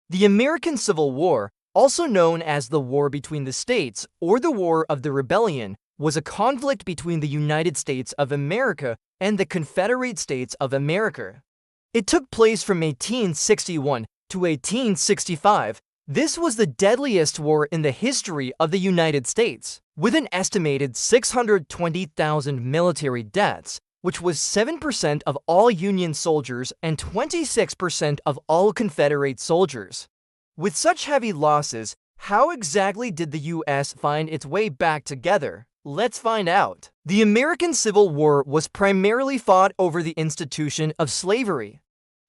The American Civil War, also known as the War Between the States or the War of the Rebellion, was a conflict between the United States of America and the Confederate States of America. It took place from 1861 to 1865. This was the deadliest war in the history of the United States, with an estimated 620,000 military deaths, which was 7% of all Union soldiers and 26% of all Confederate soldiers. With such heavy losses, how exactly did the U.S. find its way back together? Let's find out. The American Civil War was primarily fought over the institution of slavery.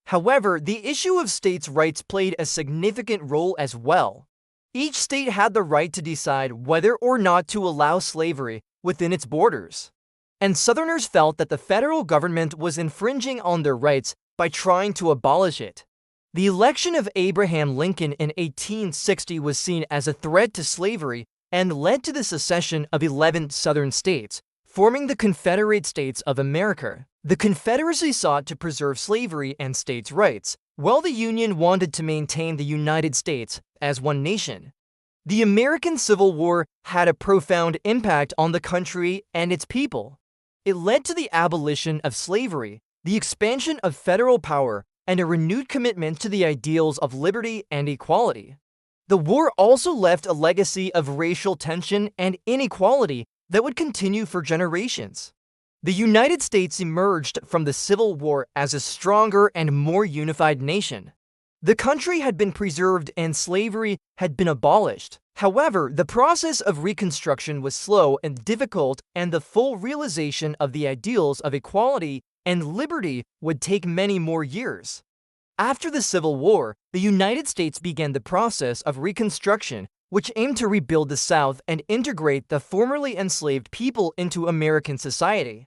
However, the issue of states' rights played a significant role as well. Each state had the right to decide whether or not to allow slavery within its borders. And Southerners felt that the federal government was infringing on their rights by trying to abolish it. The election of Abraham Lincoln in 1860 was seen as a threat to slavery and led to the secession of 11 Southern states, forming the Confederate States of America. The Confederacy sought to preserve slavery and states' rights, while the Union wanted to maintain the United States as one nation. The American Civil War had a profound impact on the country and its people. It led to the abolition of slavery, the expansion of federal power, and a renewed commitment to the ideals of liberty and equality. The war also left a legacy of racial tension and inequality that would continue for generations. The United States emerged from the Civil War as a stronger and more unified nation. The country had been preserved and slavery had been abolished. However, the process of Reconstruction was slow and difficult, and the full realization of the ideals of equality and liberty would take many more years. After the Civil War, the United States began the process of Reconstruction, which aimed to rebuild the South and integrate the formerly enslaved people into American society.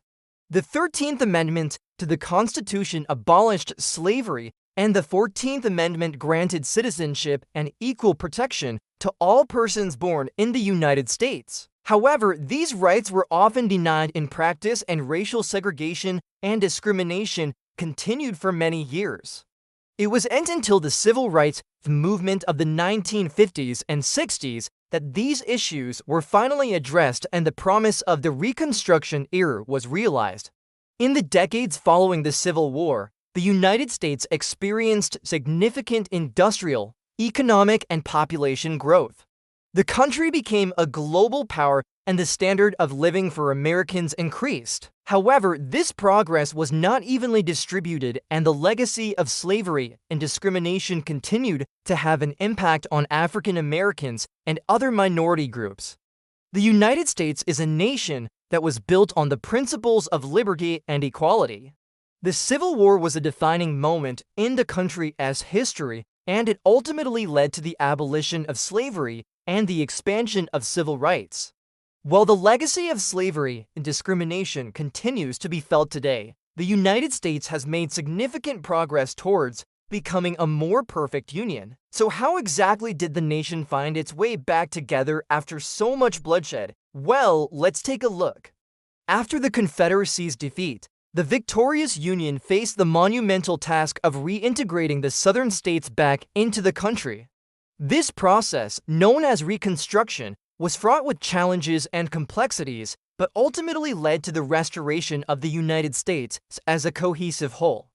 The 13th Amendment to the Constitution abolished slavery, and the 14th Amendment granted citizenship and equal protection to all persons born in the United States. However, these rights were often denied in practice, and racial segregation and discrimination continued for many years. It wasn't until the civil rights movement of the 1950s and 60s that these issues were finally addressed and the promise of the Reconstruction era was realized. In the decades following the Civil War, the United States experienced significant industrial, economic, and population growth. The country became a global power and the standard of living for Americans increased. However, this progress was not evenly distributed, and the legacy of slavery and discrimination continued to have an impact on African Americans and other minority groups. The United States is a nation that was built on the principles of liberty and equality. The Civil War was a defining moment in the country as history, and it ultimately led to the abolition of slavery and the expansion of civil rights. While the legacy of slavery and discrimination continues to be felt today, the United States has made significant progress towards becoming a more perfect union. So how exactly did the nation find its way back together after so much bloodshed? Well, let's take a look. After the Confederacy's defeat, the victorious Union faced the monumental task of reintegrating the Southern states back into the country. This process, known as Reconstruction, was fraught with challenges and complexities, but ultimately led to the restoration of the United States as a cohesive whole.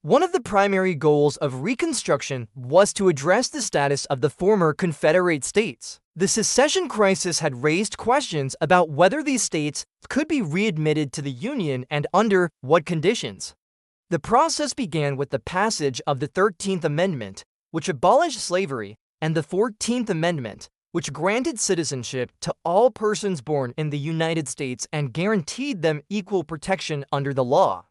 One of the primary goals of Reconstruction was to address the status of the former Confederate states. The secession crisis had raised questions about whether these states could be readmitted to the Union and under what conditions. The process began with the passage of the 13th Amendment, which abolished slavery, and the 14th Amendment, which granted citizenship to all persons born in the United States and guaranteed them equal protection under the law.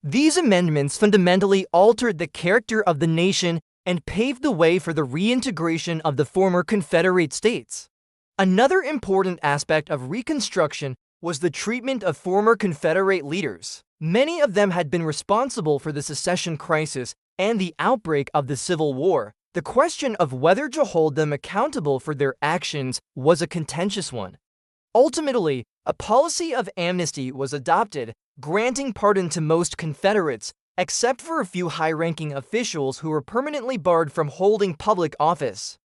These amendments fundamentally altered the character of the nation and paved the way for the reintegration of the former Confederate states. Another important aspect of Reconstruction was the treatment of former Confederate leaders. Many of them had been responsible for the secession crisis and the outbreak of the Civil War. The question of whether to hold them accountable for their actions was a contentious one. Ultimately, a policy of amnesty was adopted, granting pardon to most Confederates, except for a few high-ranking officials who were permanently barred from holding public office.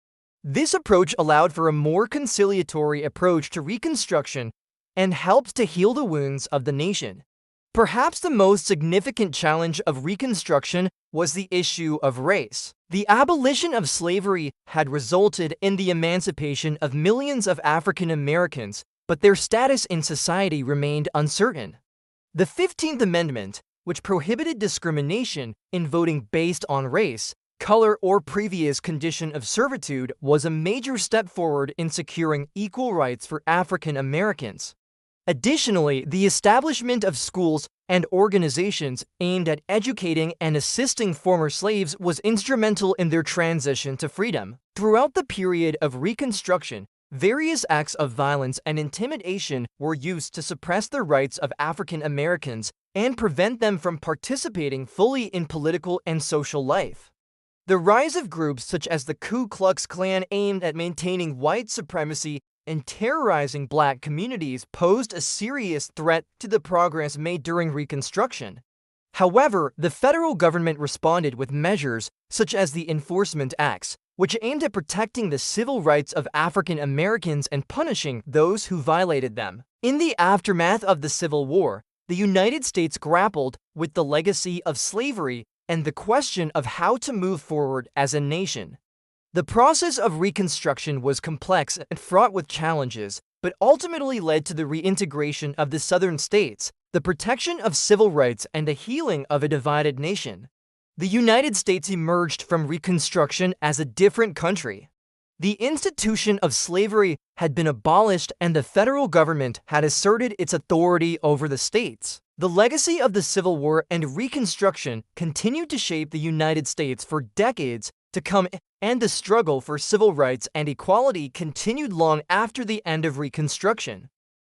This approach allowed for a more conciliatory approach to Reconstruction and helped to heal the wounds of the nation. Perhaps the most significant challenge of Reconstruction was the issue of race. The abolition of slavery had resulted in the emancipation of millions of African Americans, but their status in society remained uncertain. The 15th Amendment, which prohibited discrimination in voting based on race, color, or previous condition of servitude, was a major step forward in securing equal rights for African Americans. Additionally, the establishment of schools and organizations aimed at educating and assisting former slaves was instrumental in their transition to freedom. Throughout the period of Reconstruction, various acts of violence and intimidation were used to suppress the rights of African Americans and prevent them from participating fully in political and social life. The rise of groups such as the Ku Klux Klan aimed at maintaining white supremacy and terrorizing black communities posed a serious threat to the progress made during Reconstruction. However, the federal government responded with measures such as the Enforcement Acts, which aimed at protecting the civil rights of African Americans and punishing those who violated them. In the aftermath of the Civil War, the United States grappled with the legacy of slavery and the question of how to move forward as a nation. The process of Reconstruction was complex and fraught with challenges, but ultimately led to the reintegration of the Southern states, the protection of civil rights, and a healing of a divided nation. The United States emerged from Reconstruction as a different country. The institution of slavery had been abolished and the federal government had asserted its authority over the states. The legacy of the Civil War and Reconstruction continued to shape the United States for decades to come, and the struggle for civil rights and equality continued long after the end of Reconstruction.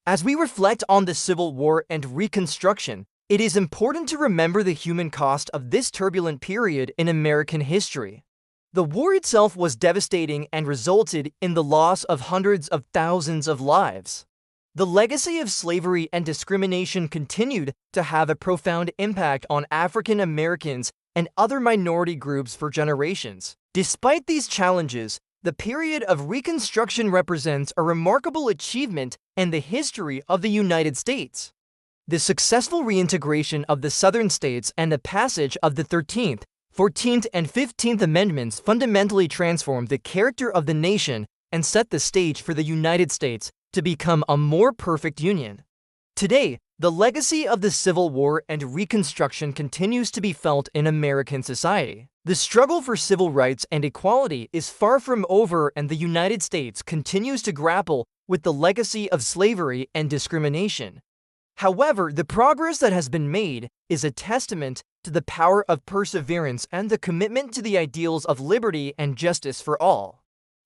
As we reflect on the Civil War and Reconstruction, it is important to remember the human cost of this turbulent period in American history. The war itself was devastating and resulted in the loss of hundreds of thousands of lives. The legacy of slavery and discrimination continued to have a profound impact on African Americans and other minority groups for generations. Despite these challenges, the period of Reconstruction represents a remarkable achievement in the history of the United States. The successful reintegration of the Southern states and the passage of the 13th, 14th, and 15th Amendments fundamentally transformed the character of the nation and set the stage for the United States to become a more perfect union. Today, the legacy of the Civil War and Reconstruction continues to be felt in American society. The struggle for civil rights and equality is far from over, and the United States continues to grapple with the legacy of slavery and discrimination. However, the progress that has been made is a testament to the power of perseverance and the commitment to the ideals of liberty and justice for all.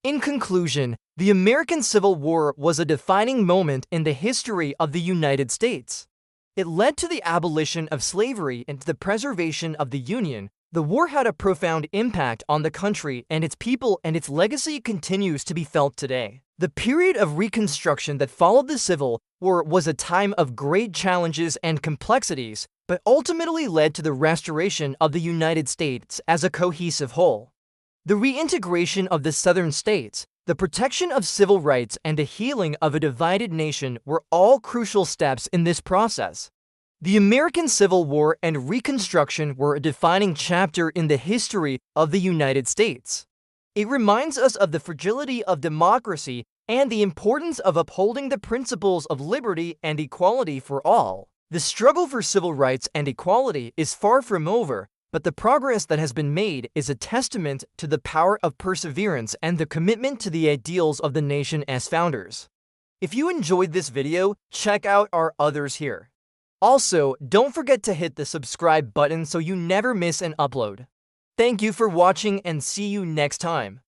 In conclusion, the American Civil War was a defining moment in the history of the United States. It led to the abolition of slavery and to the preservation of the Union. The war had a profound impact on the country and its people, and its legacy continues to be felt today. The period of Reconstruction that followed the Civil War was a time of great challenges and complexities, but ultimately led to the restoration of the United States as a cohesive whole. The reintegration of the Southern states, the protection of civil rights, and the healing of a divided nation were all crucial steps in this process. The American Civil War and Reconstruction were a defining chapter in the history of the United States. It reminds us of the fragility of democracy and the importance of upholding the principles of liberty and equality for all. The struggle for civil rights and equality is far from over, but the progress that has been made is a testament to the power of perseverance and the commitment to the ideals of the nation as founders. If you enjoyed this video, check out our others here. Also, don't forget to hit the subscribe button so you never miss an upload. Thank you for watching and see you next time.